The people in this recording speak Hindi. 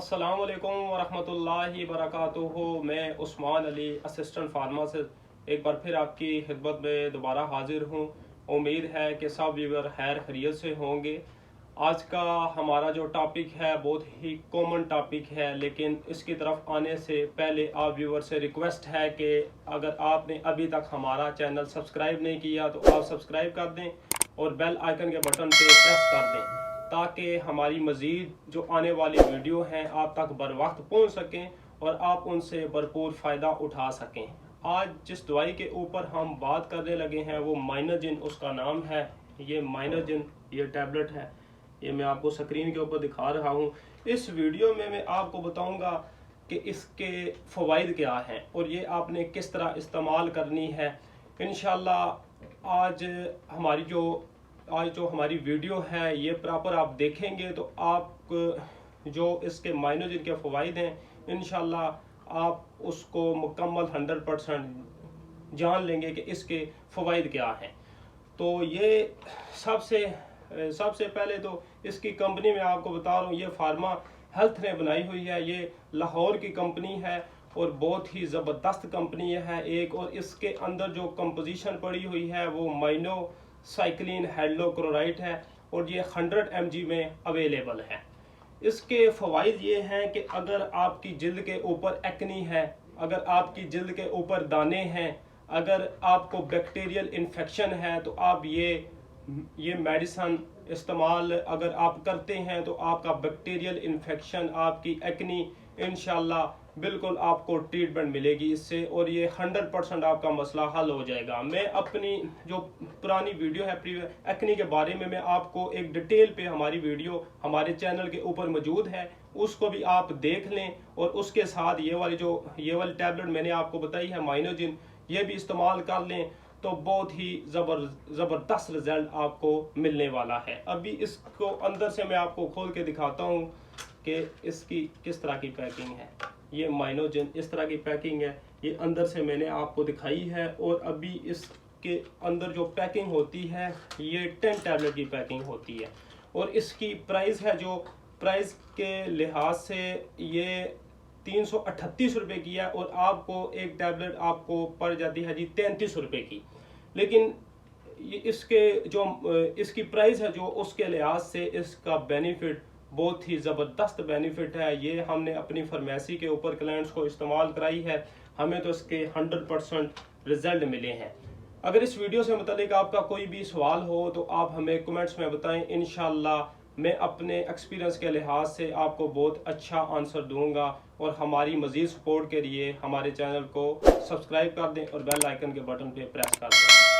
अस्सलामुअलैकुम वरहमतुल्लाहि वबरकातुहू। मैं उस्मान अली असिस्टेंट फार्मासिस्ट एक बार फिर आपकी खिदमत में दोबारा हाजिर हूँ। उम्मीद है कि सब व्यूअर खैर खैरियत से होंगे। आज का हमारा जो टॉपिक है बहुत ही कॉमन टॉपिक है, लेकिन इसकी तरफ आने से पहले आप व्यूअर से रिक्वेस्ट है कि अगर आपने अभी तक हमारा चैनल सब्सक्राइब नहीं किया तो आप सब्सक्राइब कर दें और बेल आइकन के बटन पे प्रेस कर दें ताकि हमारी मज़ीद जो आने वाली वीडियो हैं आप तक बर वक्त पहुँच सकें और आप उनसे भरपूर फ़ायदा उठा सकें। आज जिस दवाई के ऊपर हम बात करने लगे हैं वो माइनोजिन उसका नाम है। ये माइनोजिन ये टैबलेट है, ये मैं आपको स्क्रीन के ऊपर दिखा रहा हूँ। इस वीडियो में मैं आपको बताऊँगा कि इसके फ़वाइद क्या हैं और ये आपने किस तरह इस्तेमाल करनी है। इंशाल्लाह आज जो हमारी वीडियो है ये प्रॉपर आप देखेंगे तो आप जो इसके माइनोजिन के फ़वाइद हैं इंशाल्लाह आप उसको मुकम्मल 100% जान लेंगे कि इसके फ़वाइद क्या हैं। तो ये सबसे पहले तो इसकी कंपनी में आपको बता रहा हूँ, ये फार्मा हेल्थ ने बनाई हुई है। ये लाहौर की कंपनी है और बहुत ही ज़बरदस्त कंपनी है एक। और इसके अंदर जो कंपोजिशन पड़ी हुई है वो माइनोसाइक्लिन हाइड्रोक्लोराइड है और ये 100 mg में अवेलेबल है। इसके फ़वाइद ये हैं कि अगर आपकी जिल्द के ऊपर एक्नी है, अगर आपकी जिल्द के ऊपर दाने हैं, अगर आपको बैक्टीरियल इन्फेक्शन है तो आप ये मेडिसन इस्तेमाल अगर आप करते हैं तो आपका बैक्टीरियल इन्फेक्शन, आपकी एक्नी इंशाल्लाह बिल्कुल आपको ट्रीटमेंट मिलेगी इससे और ये 100% आपका मसला हल हो जाएगा। मैं अपनी जो पुरानी वीडियो है एक्नी के बारे में मैं आपको एक डिटेल पे हमारी वीडियो हमारे चैनल के ऊपर मौजूद है, उसको भी आप देख लें। और उसके साथ ये वाली टैबलेट मैंने आपको बताई है माइनोजिन, ये भी इस्तेमाल कर लें तो बहुत ही ज़बरदस्त रिजल्ट आपको मिलने वाला है। अभी इसको अंदर से मैं आपको खोल के दिखाता हूँ कि इसकी किस तरह की पैकिंग है। ये माइनोजिन इस तरह की पैकिंग है, ये अंदर से मैंने आपको दिखाई है। और अभी इसके अंदर जो पैकिंग होती है ये 10 टैबलेट की पैकिंग होती है और इसकी प्राइस है, जो प्राइस के लिहाज से ये 338 रुपये की है और आपको एक टैबलेट आपको पड़ जाती है जी 33 रुपये की। लेकिन इसकी प्राइस है जो उसके लिहाज से इसका बेनिफिट बहुत ही ज़बरदस्त बेनिफिट है। ये हमने अपनी फार्मेसी के ऊपर क्लाइंट्स को इस्तेमाल कराई है, हमें तो इसके 100% रिजल्ट मिले हैं। अगर इस वीडियो से मुतालिक आपका कोई भी सवाल हो तो आप हमें कमेंट्स में बताएं। इंशाल्लाह मैं अपने एक्सपीरियंस के लिहाज से आपको बहुत अच्छा आंसर दूंगा। और हमारी मज़ीद सपोर्ट के लिए हमारे चैनल को सब्सक्राइब कर दें और बेल आइकन के बटन पे प्रेस कर दें।